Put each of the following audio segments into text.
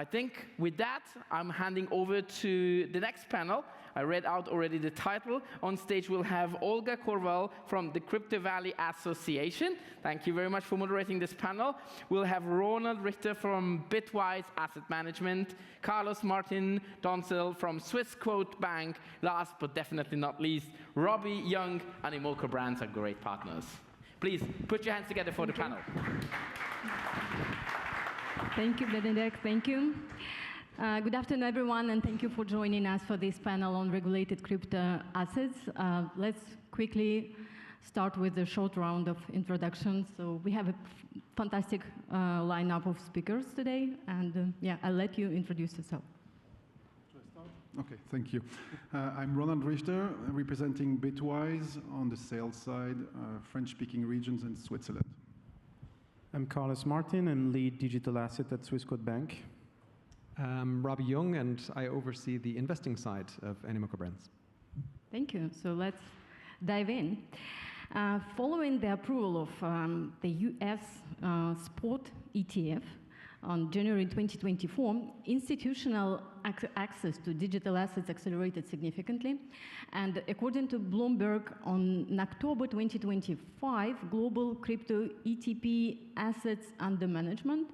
I think with that, I'm handing over to the next panel. I read out already the title. On stage, we'll have Olga Corval from the Crypto Valley Association. Thank you very much for moderating this panel. We'll have Ronald Richter from Bitwise Asset Management, Carlos Martin Doncel from Swissquote Bank. Last but definitely not least, Robby, Young, Animoca brands are great partners. Please put your hands together for the panel. Thank you, Benedict. Thank you. Good afternoon, everyone, and thank you for joining us for this panel on regulated crypto assets. Let's quickly start with a short round of introductions. So we have a fantastic lineup of speakers today, and yeah, I'll let you introduce yourself. Should I start? Okay, thank you. I'm Ronald Richter, representing Bitwise on the sales side, French-speaking regions in Switzerland. I'm Carlos Martin. I'm lead digital asset at Swissquote Bank. I'm Robby Young, and I oversee the investing side of Animoca brands. Thank you. So let's dive in. Following the approval of the US spot ETF on January 2024, institutional access to digital assets accelerated significantly. And according to Bloomberg, in October 2025, global crypto ETP assets under management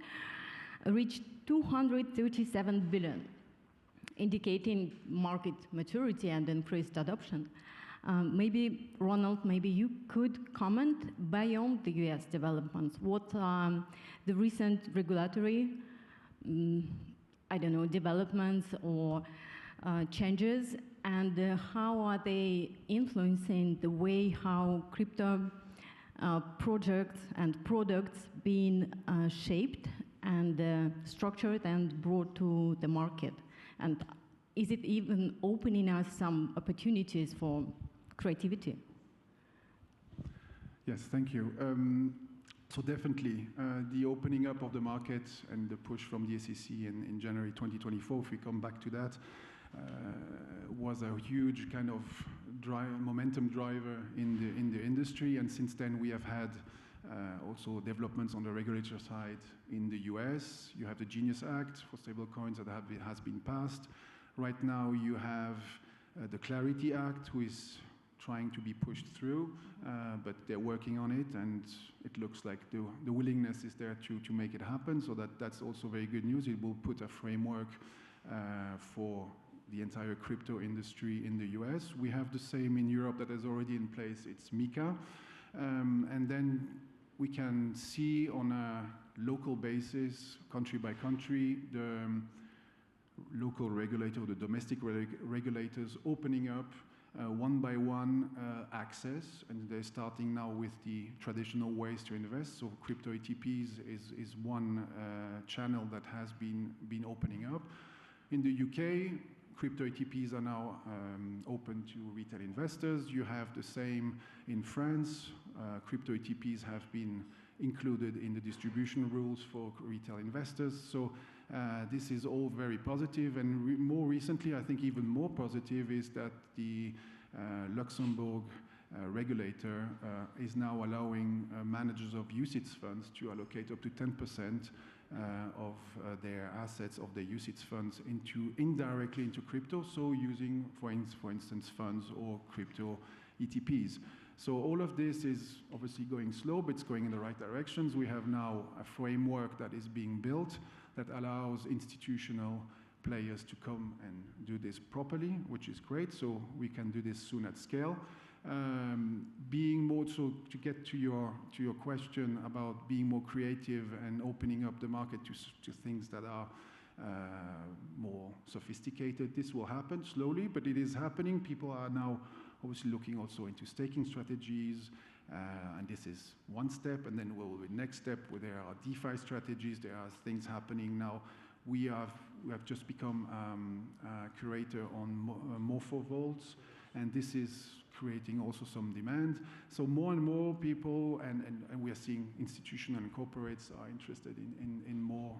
reached 237 billion, indicating market maturity and increased adoption. Maybe, Ronald, maybe you could comment beyond the US developments. What are the recent regulatory, I don't know, developments or changes, and how are they influencing the way how crypto projects and products being shaped and structured and brought to the market? And is it even opening us some opportunities for creativity? Yes, thank you. So definitely, the opening up of the market and the push from the SEC in January 2024, if we come back to that, was a huge kind of momentum driver in the industry. And since then, we have had also developments on the regulator side in the US. You have the Genius Act for stablecoins that has been passed. Right now, you have the Clarity Act, who is trying to be pushed through, but they're working on it, and it looks like the willingness is there to make it happen. So that's also very good news. It will put a framework for the entire crypto industry in the US. We have the same in Europe that is already in place. It's MiCA. And then we can see on a local basis, country by country, the local regulator, the domestic regulators opening up one by one access, and they're starting now with the traditional ways to invest. So crypto ETPs is one channel that has been opening up. In the UK, crypto ETPs are now open to retail investors. You have the same in France. Crypto ETPs have been included in the distribution rules for retail investors. So this is all very positive. And more recently, I think even more positive is that the Luxembourg regulator is now allowing managers of UCITS funds to allocate up to 10% of their assets, of their UCITS funds, indirectly into crypto, so using, for instance, funds or crypto ETPs. So all of this is obviously going slow, but it's going in the right directions. We have now a framework that is being built that allows institutional players to come and do this properly, which is great. So we can do this soon at scale. Being more, so to get to your question about being more creative and opening up the market to things that are more sophisticated, this will happen slowly, but it is happening. People are now obviously looking also into staking strategies, and this is one step, and then we'll the next step where there are DeFi strategies, there are things happening now. We have just become a curator on Morpho Vaults, and this is creating also some demand. So more and more people, and we are seeing institutional and corporates are interested in more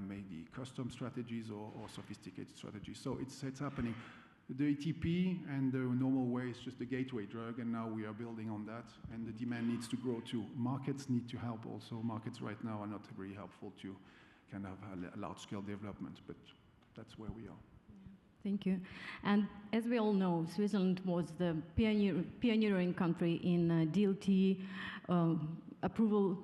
maybe custom strategies or sophisticated strategies. So it's happening. The ETP and the normal way is just a gateway drug, and now we are building on that, and the demand needs to grow too. Markets need to help also. Markets right now are not very helpful to kind of a large-scale development, but that's where we are. Thank you. And as we all know, Switzerland was the pioneering country in DLT approval,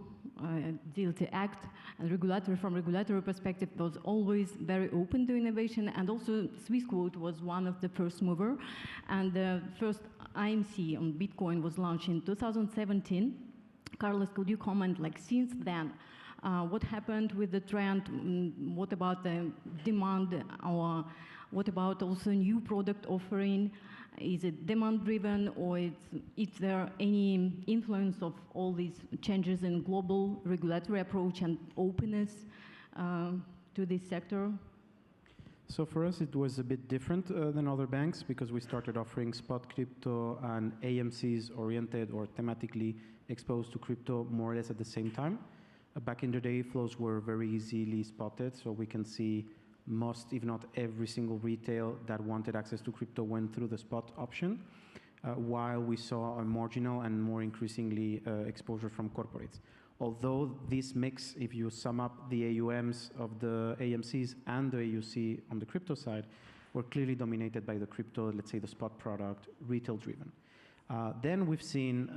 DLT Act, and from regulatory perspective was always very open to innovation, and also Swissquote was one of the first mover, and the first IMC on Bitcoin was launched in 2017. Carlos, could you comment, like, since then, what happened with the trend? What about the demand, or what about also new product offering? Is it demand-driven, or is there any influence of all these changes in global regulatory approach and openness to this sector? So for us, it was a bit different than other banks because we started offering spot crypto and AMCs oriented or thematically exposed to crypto more or less at the same time. Back in the day, flows were very easily spotted, so we can see most, if not every single retail that wanted access to crypto went through the spot option, while we saw a marginal and more increasingly exposure from corporates. Although this mix, if you sum up the AUMs of the AMCs and the AUC on the crypto side, were clearly dominated by the crypto, let's say the spot product, retail-driven. Then we've seen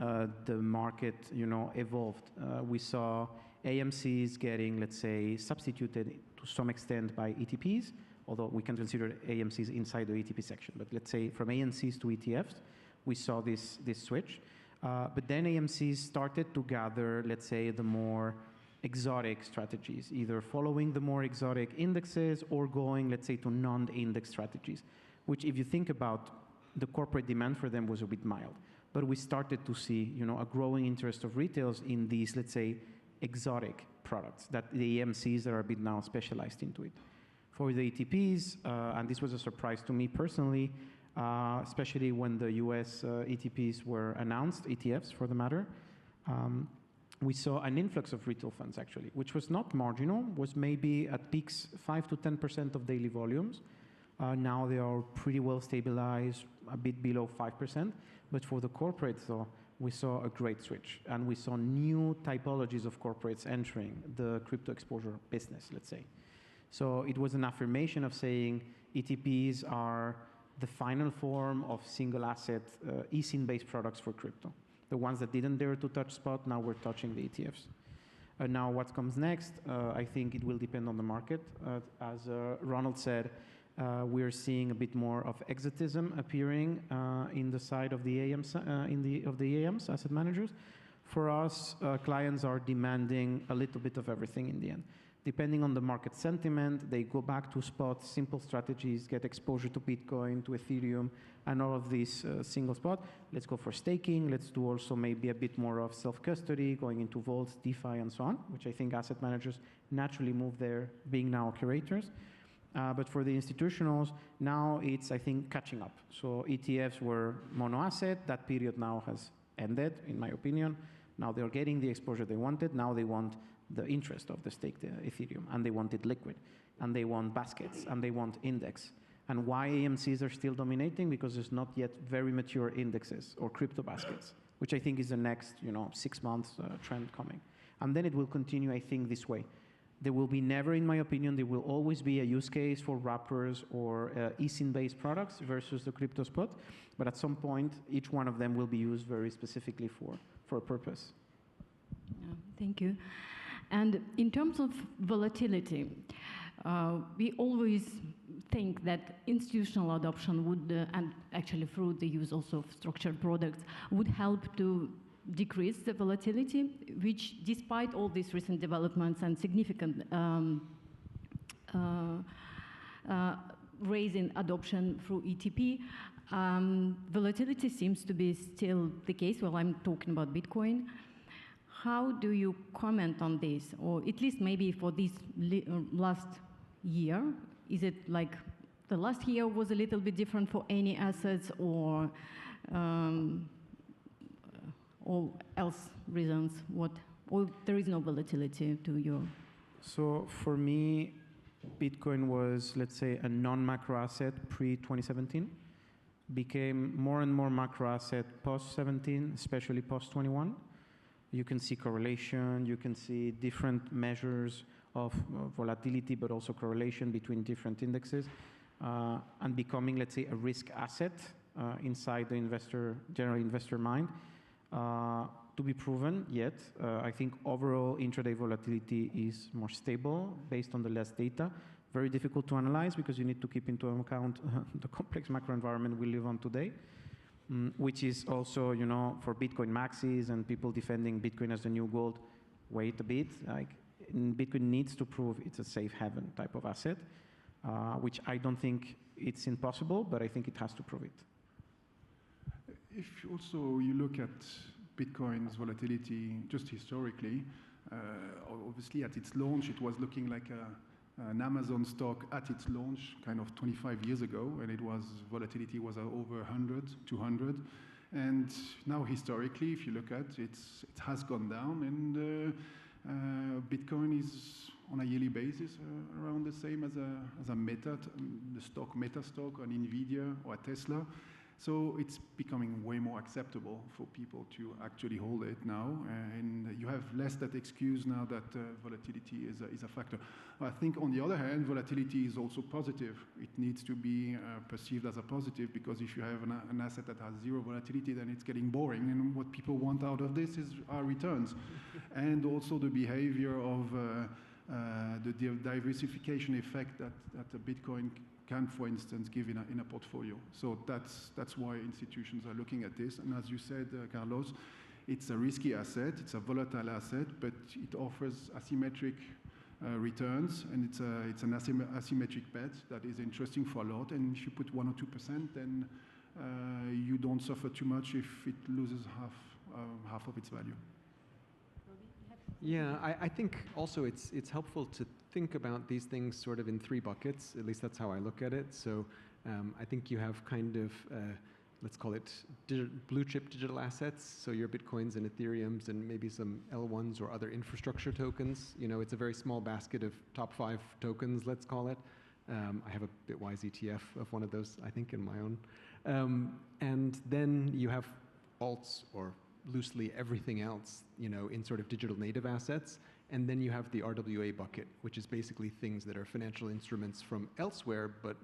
the market, evolved. We saw AMCs getting, let's say, substituted to some extent by ETPs, although we can consider AMCs inside the ETP section. But let's say from AMCs to ETFs, we saw this switch. But then AMCs started to gather, let's say, the more exotic strategies, either following the more exotic indexes or going, let's say, to non-index strategies, which if you think about the corporate demand for them was a bit mild. But we started to see, a growing interest of retails in these, let's say, exotic products that the AMCs are a bit now specialized into it. For the ETPs, and this was a surprise to me personally, especially when the US ETPs were announced, ETFs for the matter, we saw an influx of retail funds actually, which was not marginal, was maybe at peaks 5 to 10% of daily volumes. Now they are pretty well stabilized, a bit below 5%. But for the corporates, though, we saw a great switch. And we saw new typologies of corporates entering the crypto exposure business, let's say. So it was an affirmation of saying ETPs are the final form of single asset eSIM-based products for crypto. The ones that didn't dare to touch spot, now we're touching the ETFs. Now what comes next, I think it will depend on the market. As Ronald said, we're seeing a bit more of exotism appearing in the side of the AMs, of the AMs, asset managers. For us, clients are demanding a little bit of everything in the end. Depending on the market sentiment, they go back to spot, simple strategies, get exposure to Bitcoin, to Ethereum, and all of these single spot. Let's go for staking. Let's do also maybe a bit more of self-custody, going into vaults, DeFi, and so on, which I think asset managers naturally move there, being now curators. But for the institutionals, now it's, I think, catching up. So ETFs were mono asset. That period now has ended, in my opinion. Now they're getting the exposure they wanted. Now they want the interest of the staked Ethereum, and they want it liquid, and they want baskets, and they want index. And why AMCs are still dominating? Because there's not yet very mature indexes or crypto baskets, which I think is the next 6 months trend coming. And then it will continue, I think, this way. There will be never, in my opinion, there will always be a use case for wrappers or eSIM-based products versus the crypto spot. But at some point, each one of them will be used very specifically for a purpose. Yeah, thank you. And in terms of volatility, we always think that institutional adoption would, and actually through the use also of structured products, would help to decrease the volatility, which despite all these recent developments and significant raise in adoption through ETP, volatility seems to be still the case. Well, I'm talking about Bitcoin. How do you comment on this? Or at least maybe for this last year, is it like the last year was a little bit different for any assets, or else reasons or there is no volatility to your? So for me, Bitcoin was, let's say, a non-macro asset pre-2017, became more and more macro asset post-17, especially post-21. You can see correlation, you can see different measures of volatility, but also correlation between different indexes, and becoming, let's say, a risk asset inside the general investor mind. To be proven yet. I think overall intraday volatility is more stable based on the less data. Very difficult to analyze because you need to keep into account the complex macro environment we live on today, which is also, you know, for Bitcoin maxis and people defending Bitcoin as the new gold. Wait a bit, like Bitcoin needs to prove it's a safe haven type of asset, which I don't think it's impossible, but I think it has to prove it. If also you look at Bitcoin's volatility just historically, obviously at its launch it was looking like an Amazon stock at its launch kind of 25 years ago, and volatility was over 100, 200. And now historically, if you look at it, it has gone down, and Bitcoin is on a yearly basis around the same as a Meta, the stock Meta stock, an Nvidia or a Tesla. So it's becoming way more acceptable for people to actually hold it now, and you have less that excuse now that volatility is a factor. I think on the other hand, volatility is also positive. It needs to be perceived as a positive, because if you have an asset that has zero volatility, then it's getting boring, and what people want out of this are returns. And also the behavior of the diversification effect that a Bitcoin can, for instance, give in a portfolio. So that's why institutions are looking at this. And as you said, Carlos, it's a risky asset, it's a volatile asset, but it offers asymmetric returns, and it's an asymmetric bet that is interesting for a lot. And if you put 1 or 2%, then you don't suffer too much if it loses half of its value. Yeah, I think also it's helpful to think about these things sort of in 3 buckets. At least that's how I look at it. So I think you have kind of, let's call it blue chip digital assets. So your Bitcoins and Ethereums and maybe some L1s or other infrastructure tokens. You know, it's a very small basket of top 5 tokens, let's call it. I have a Bitwise ETF of one of those, I think, in my own. And then you have alts, or loosely everything else, you know, in sort of digital native assets. And then you have the RWA bucket, which is basically things that are financial instruments from elsewhere, but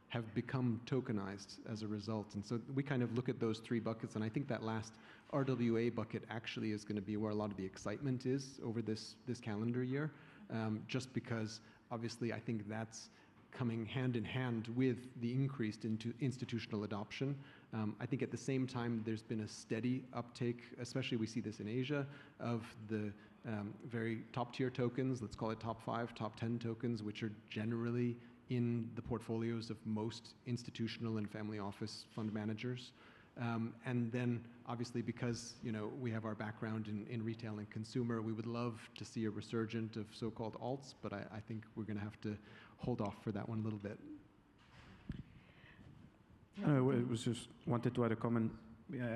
have become tokenized as a result. And so we kind of look at those 3 buckets, and I think that last RWA bucket actually is going to be where a lot of the excitement is over this calendar year, just because obviously I think that's coming hand in hand with the increased into institutional adoption. I think at the same time, there's been a steady uptake, especially we see this in Asia, of the very top tier tokens, let's call it top 5, top 10 tokens, which are generally in the portfolios of most institutional and family office fund managers. And then obviously, because, you know, we have our background in retail and consumer, we would love to see a resurgent of so-called alts, but I think we're going to have to hold off for that one a little bit. I was just wanted to add a comment.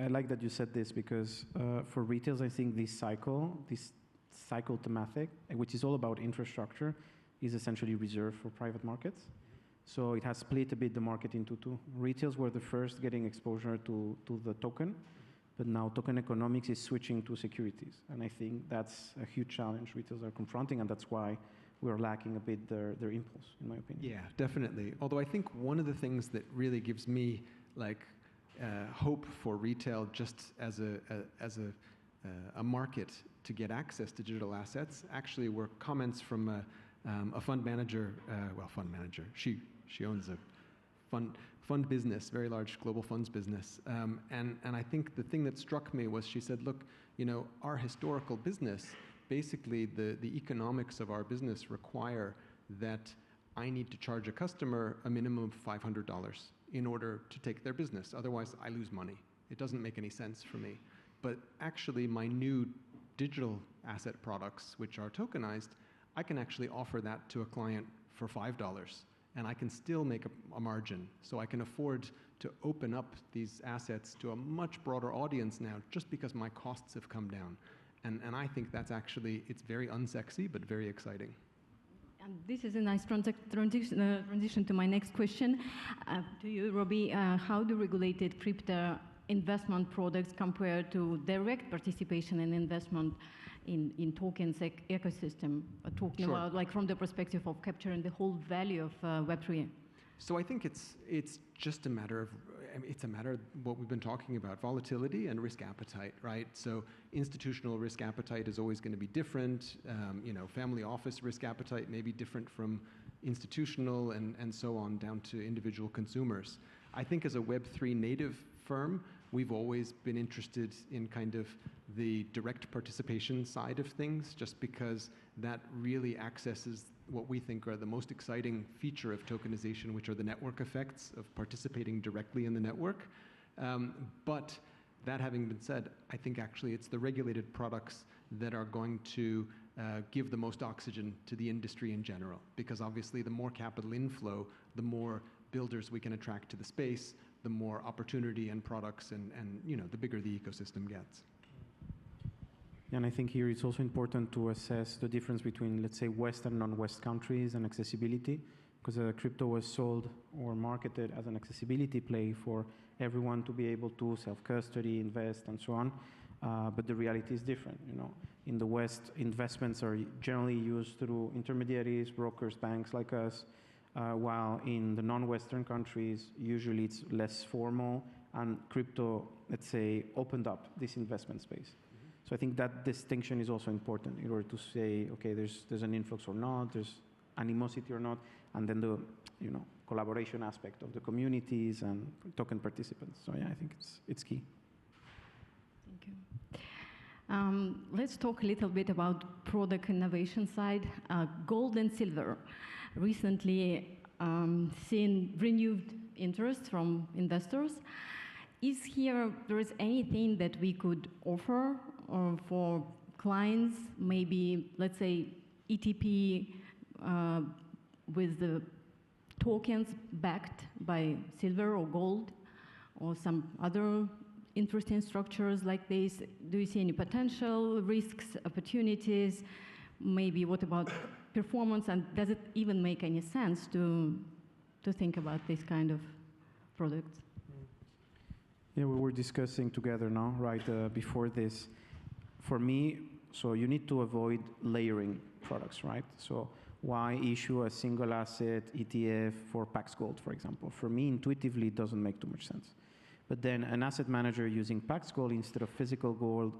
I like that you said this, because for retails, I think this cycle thematic, which is all about infrastructure, is essentially reserved for private markets. So it has split a bit the market into 2. Retails were the first getting exposure to the token, but now token economics is switching to securities. And I think that's a huge challenge retails are confronting, and that's why we're lacking a bit their impulse, in my opinion. Yeah, definitely. Although I think one of the things that really gives me like hope for retail, just as a market to get access to digital assets, actually were comments from a fund manager. Fund manager. She owns a fund business, very large global funds business. And I think the thing that struck me was she said, look, you know, our historical business, basically the economics of our business require that I need to charge a customer a minimum of $500 in order to take their business. Otherwise, I lose money. It doesn't make any sense for me. But actually, my new digital asset products, which are tokenized, I can actually offer that to a client for $5, and I can still make a margin. So I can afford to open up these assets to a much broader audience now, just because my costs have come down. And I think that's actually, it's very unsexy, but very exciting. And this is a nice transition to my next question. To you, Robby, how do regulated crypto investment products compare to direct participation in investment in tokens ecosystem, talking Sure. about like from the perspective of capturing the whole value of Web3? So I think it's just a matter of, I mean, it's a matter of what we've been talking about, volatility and risk appetite, right? So institutional risk appetite is always going to be different. You know, family office risk appetite may be different from institutional and so on down to individual consumers. I think as a Web3 native firm, we've always been interested in kind of the direct participation side of things, just because that really accesses what we think are the most exciting feature of tokenization, which are the network effects of participating directly in the network. But that having been said, I think actually it's the regulated products that are going to give the most oxygen to the industry in general, because obviously the more capital inflow, the more builders we can attract to the space, the more opportunity and products and you know, the bigger the ecosystem gets. And I think here it's also important to assess the difference between, let's say, West and non-West countries and accessibility, because crypto was sold or marketed as an accessibility play for everyone to be able to self-custody, invest, and so on. But the reality is different. You know, in the West, investments are generally used through intermediaries, brokers, banks like us, while in the non-Western countries, usually it's less formal, and crypto, let's say, opened up this investment space. So I think that distinction is also important in order to say, okay, there's an influx or not, there's animosity or not, and then the collaboration aspect of the communities and token participants. So yeah, I think it's key. Thank you. Let's talk a little bit about product innovation side. Gold and silver recently seen renewed interest from investors. Is there is anything that we could offer for clients, maybe, let's say, ETP with the tokens backed by silver or gold, or some other interesting structures like this? Do you see any potential risks, opportunities? Maybe what about performance, and does it even make any sense to think about this kind of products? Yeah, we were discussing together now, right, before this. For me, so you need to avoid layering products, right? So why issue a single asset ETF for Pax Gold, for example? For me, intuitively, it doesn't make too much sense. But then an asset manager using Pax Gold instead of physical gold,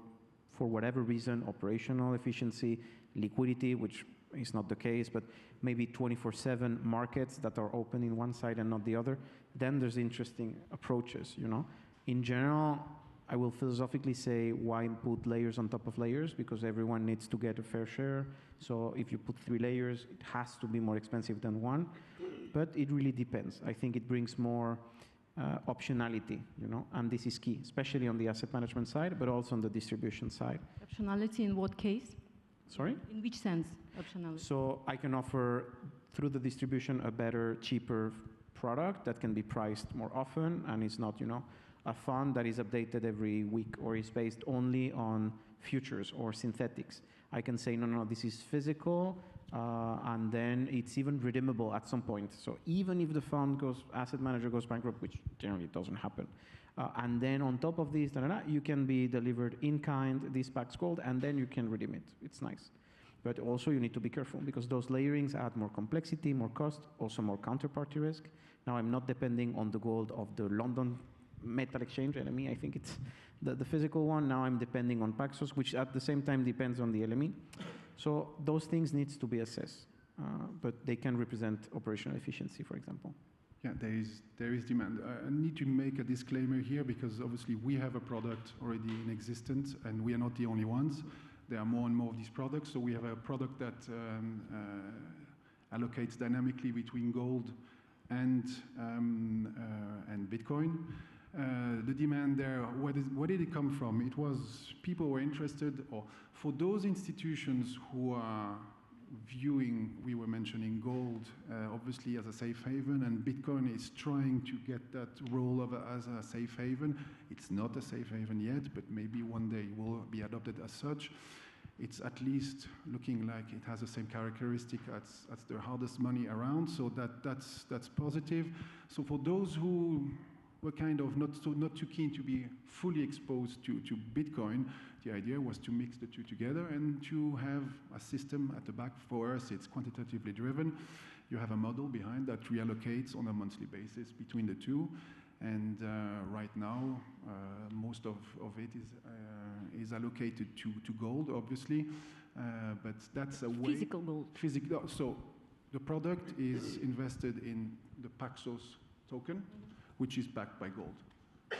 for whatever reason, operational efficiency, liquidity, which is not the case, but maybe 24/7 markets that are open in one side and not the other, then there's interesting approaches, you know? In general, I will philosophically say, why put layers on top of layers? Because everyone needs to get a fair share. So if you put 3 layers, it has to be more expensive than 1. But it really depends. I think it brings more optionality, you know, and this is key, especially on the asset management side, but also on the distribution side. Optionality in what case? Sorry? In which sense, optionality? So I can offer, through the distribution, a better, cheaper product that can be priced more often, and it's not, you know, a fund that is updated every week or is based only on futures or synthetics. I can say, no, this is physical, and then it's even redeemable at some point. So even if the asset manager goes bankrupt, which generally doesn't happen, and then on top of this, you can be delivered in kind, this Pax Gold, and then you can redeem it. It's nice. But also you need to be careful, because those layerings add more complexity, more cost, also more counterparty risk. Now I'm not depending on the gold of the London Metal Exchange, LME. I think it's the physical one. Now I'm depending on Paxos, which at the same time depends on the LME. So those things need to be assessed, but they can represent operational efficiency, for example. Yeah, there is demand. I need to make a disclaimer here, because obviously we have a product already in existence, and we are not the only ones. There are more and more of these products. So we have a product that allocates dynamically between gold and Bitcoin. The demand there, where did it come from? It was people were interested, or for those institutions who are viewing, we were mentioning gold, obviously as a safe haven, and Bitcoin is trying to get that role as a safe haven. It's not a safe haven yet, but maybe one day it will be adopted as such. It's at least looking like it has the same characteristic as the hardest money around, so that's positive. So for those who were kind of not too keen to be fully exposed to Bitcoin. The idea was to mix the two together and to have a system at the back. For us, it's quantitatively driven. You have a model behind that reallocates on a monthly basis between the two. And right now, most of it is allocated to gold, obviously. But that's a way. Physical gold. Physical. So the product is invested in the Paxos token, which is backed by gold.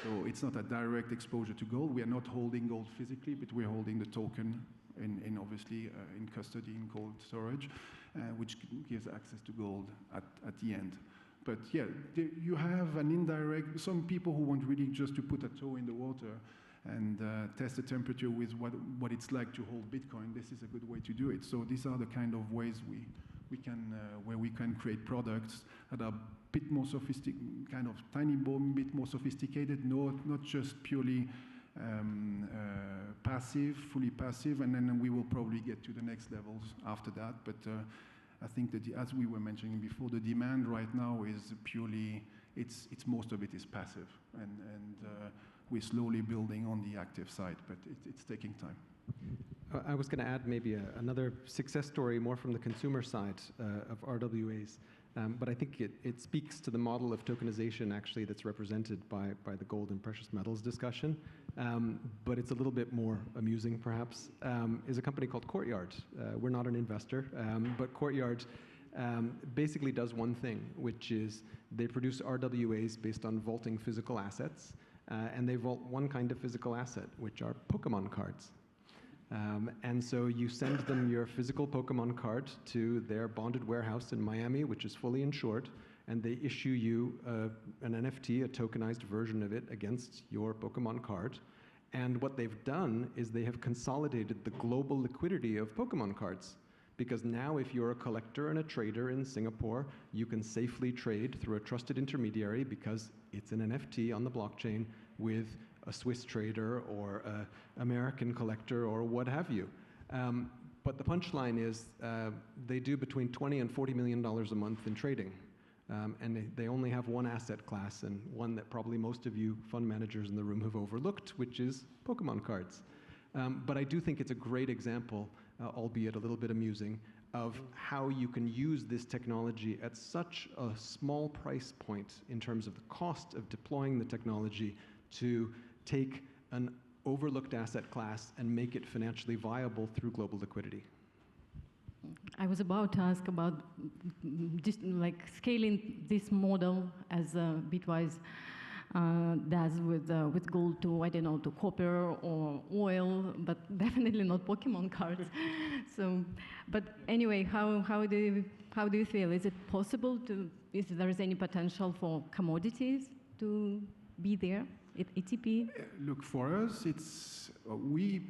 So it's not a direct exposure to gold. We are not holding gold physically, but we're holding the token in obviously in custody in cold storage, which gives access to gold at the end. But yeah, you have an indirect, some people who want really just to put a toe in the water and test the temperature with what it's like to hold Bitcoin. This is a good way to do it. So these are the kind of ways we can where we can create products that are a bit more sophisticated, kind of tiny bit more sophisticated, not just purely passive, fully passive, and then we will probably get to the next levels after that. But I think that as we were mentioning before, the demand right now is purely, it's most of it is passive, and we're slowly building on the active side, but it's taking time. I was going to add maybe another success story more from the consumer side of RWAs, but I think it speaks to the model of tokenization actually that's represented by the gold and precious metals discussion, but it's a little bit more amusing perhaps, is a company called Courtyard. We're not an investor, but Courtyard basically does one thing, which is they produce RWAs based on vaulting physical assets, and they vault one kind of physical asset, which are Pokemon cards. And so you send them your physical Pokemon card to their bonded warehouse in Miami, which is fully insured, and they issue you an NFT, a tokenized version of it, against your Pokemon card. And what they've done is they have consolidated the global liquidity of Pokemon cards. Because now if you're a collector and a trader in Singapore, you can safely trade through a trusted intermediary because it's an NFT on the blockchain with a Swiss trader or an American collector or what have you. But the punchline is they do between $20 and $40 million a month in trading. And they only have one asset class, and one that probably most of you fund managers in the room have overlooked, which is Pokemon cards. But I do think it's a great example, albeit a little bit amusing, of how you can use this technology at such a small price point in terms of the cost of deploying the technology to take an overlooked asset class and make it financially viable through global liquidity. I was about to ask about just like scaling this model as Bitwise does with gold to, I don't know, to copper or oil, but definitely not Pokemon cards. So, but anyway, how do you feel? Is it possible to? Is there any potential for commodities to be there at ETP? Look, for us, it's we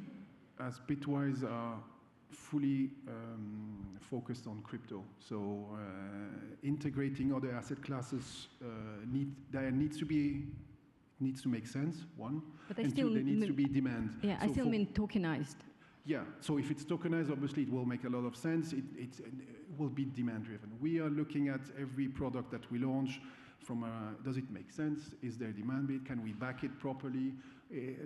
as Bitwise are fully focused on crypto. So integrating other asset classes needs to make sense, one. But and two, there needs to be demand. Yeah, so I still mean tokenized. Yeah, so if it's tokenized, obviously it will make a lot of sense. It will be demand driven. We are looking at every product that we launch from does it make sense? Is there demand bit? Can we back it properly?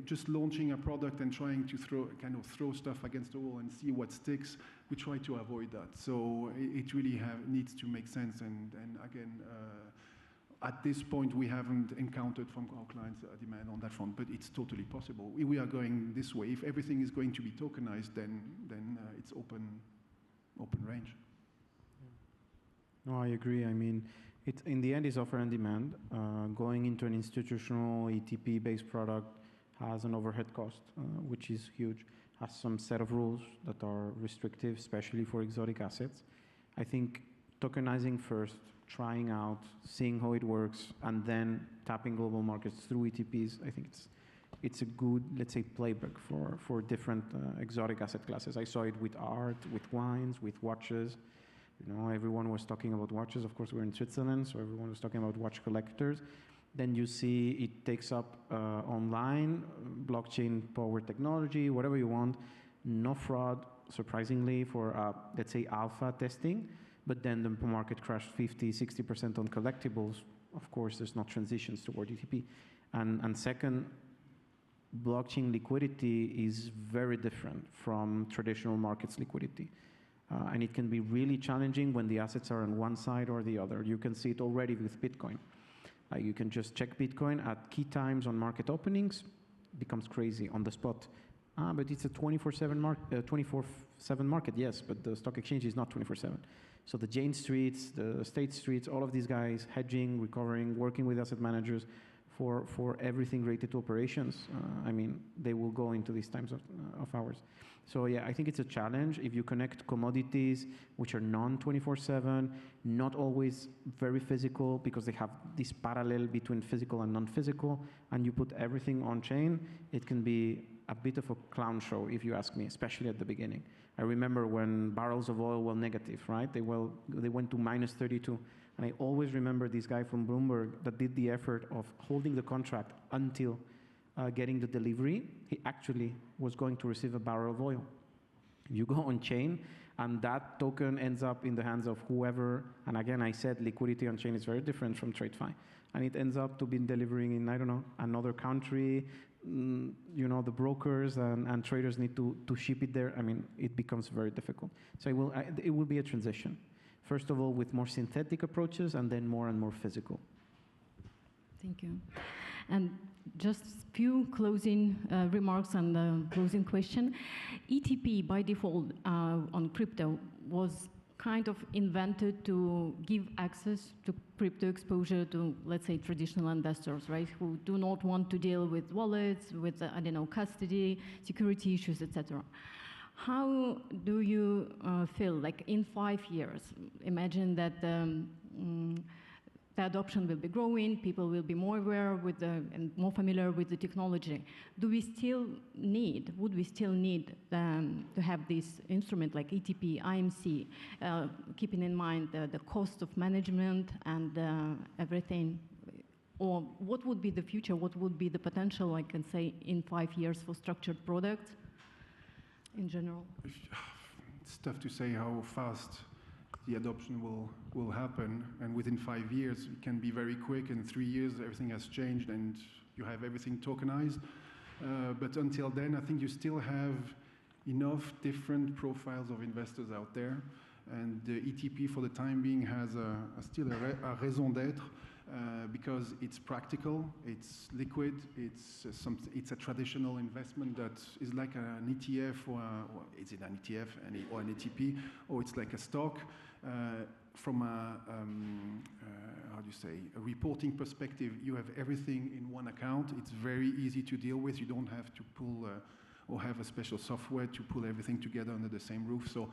Just launching a product and trying to throw stuff against the wall and see what sticks, we try to avoid that. So it really needs to make sense. And again, at this point, we haven't encountered from our clients a demand on that front, but it's totally possible. We are going this way. If everything is going to be tokenized, then it's open range. No, I agree. I mean, in the end, it's offer and demand. Going into an institutional ETP-based product has an overhead cost, which is huge, has some set of rules that are restrictive, especially for exotic assets. I think tokenizing first, trying out, seeing how it works, and then tapping global markets through ETPs, I think it's a good, let's say, playbook for different exotic asset classes. I saw it with art, with wines, with watches. You know, everyone was talking about watches. Of course, we're in Switzerland, so everyone was talking about watch collectors. Then you see it takes up online, blockchain-powered technology, whatever you want. No fraud, surprisingly, for, let's say, alpha testing. But then the market crashed 50, 60% on collectibles. Of course, there's not transitions toward ETP. And second, blockchain liquidity is very different from traditional markets liquidity. And it can be really challenging when the assets are on one side or the other. You can see it already with Bitcoin. You can just check Bitcoin at key times on market openings, becomes crazy on the spot. But it's a 24/7 market, yes, but the stock exchange is not 24/7. So the Jane Streets, the State Streets, all of these guys hedging, recovering, working with asset managers for everything related to operations. I mean, they will go into these times of hours. So yeah, I think it's a challenge if you connect commodities which are non-24/7, not always very physical because they have this parallel between physical and non-physical, and you put everything on chain, it can be a bit of a clown show, if you ask me, especially at the beginning. I remember when barrels of oil were negative, right? They went to minus 32. And I always remember this guy from Bloomberg that did the effort of holding the contract until getting the delivery. He actually was going to receive a barrel of oil. You go on chain, and that token ends up in the hands of whoever. And again, I said liquidity on chain is very different from TradeFi. And it ends up to be delivering in, I don't know, another country. You know, the brokers and traders need to ship it there. I mean, it becomes very difficult. So it will be a transition. First of all, with more synthetic approaches, and then more and more physical. Thank you. And just few closing remarks and closing question. ETP, by default, on crypto was kind of invented to give access to crypto exposure to, let's say, traditional investors, right, who do not want to deal with wallets, with, I don't know, custody, security issues, etc. How do you feel, like in 5 years, imagine that the adoption will be growing, people will be more aware with and more familiar with the technology. Would we still need to have this instrument like ETP, IMC, keeping in mind the cost of management and everything? Or what would be the future? What would be the potential, I can say, in 5 years for structured products in general? It's tough to say how fast the adoption will happen, and within 5 years it can be very quick. In 3 years everything has changed and you have everything tokenized, but until then I think you still have enough different profiles of investors out there, and the ETP for the time being has still a raison d'être, because it's practical, it's liquid, it's a traditional investment that is like an ETF, or is it an ETF or an ETP, or it's like a stock. From a reporting perspective, you have everything in one account. It's very easy to deal with. You don't have to pull or have a special software to pull everything together under the same roof. So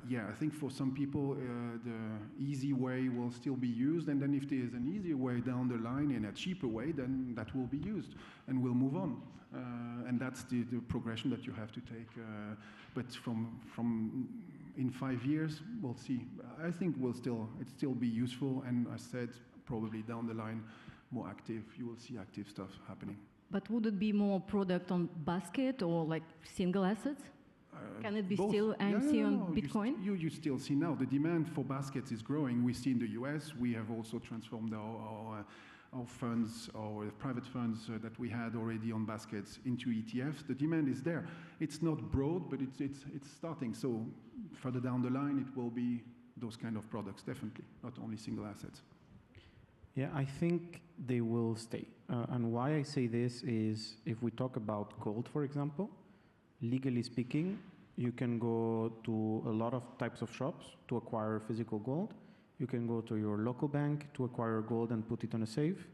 yeah, I think for some people the easy way will still be used, and then if there is an easier way down the line and a cheaper way, then that will be used and we'll move on. And that's the progression that you have to take. But from in 5 years, we'll see. I think it still be useful, and I said probably down the line more active. You will see active stuff happening. But would it be more product on basket or like single assets? Can it be both. still AMC on Bitcoin? You still see now the demand for baskets is growing. We see in the US, we have also transformed our funds, our private funds that we had already on baskets into ETFs. The demand is there. It's not broad, but it's starting. So further down the line, it will be those kind of products, definitely, not only single assets. Yeah, I think they will stay. And why I say this is, if we talk about gold, for example, legally speaking, you can go to a lot of types of shops to acquire physical gold. You can go to your local bank to acquire gold and put it on a safe.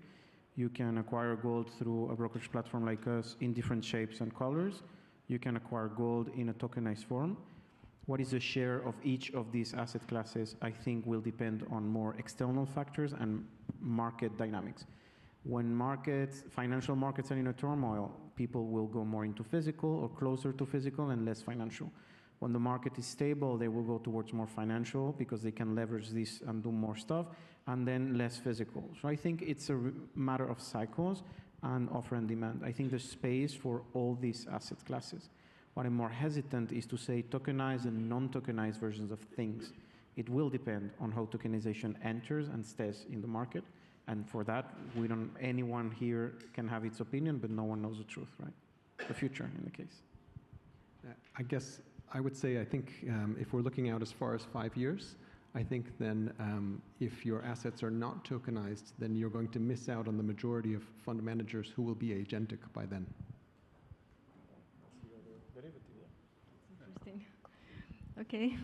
You can acquire gold through a brokerage platform like us in different shapes and colors. You can acquire gold in a tokenized form. What is the share of each of these asset classes, I think, will depend on more external factors and market dynamics. When financial markets are in a turmoil, people will go more into physical or closer to physical and less financial. When the market is stable, they will go towards more financial because they can leverage this and do more stuff, and then less physical. So I think it's a matter of cycles and offer and demand. I think there's space for all these asset classes. What I'm more hesitant is to say tokenized and non-tokenized versions of things, It will depend on how tokenization enters and stays in the market. And for that, anyone here can have its opinion, but no one knows the truth, right? The future, in the case. I guess I would say, I think if we're looking out as far as 5 years, I think then if your assets are not tokenized, then you're going to miss out on the majority of fund managers who will be agentic by then. Interesting. Okay.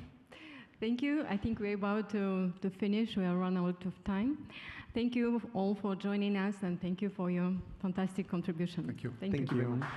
Thank you. I think we're about to finish. We are run out of time. Thank you all for joining us, and thank you for your fantastic contribution. Thank you. Thank you. Thank you very much.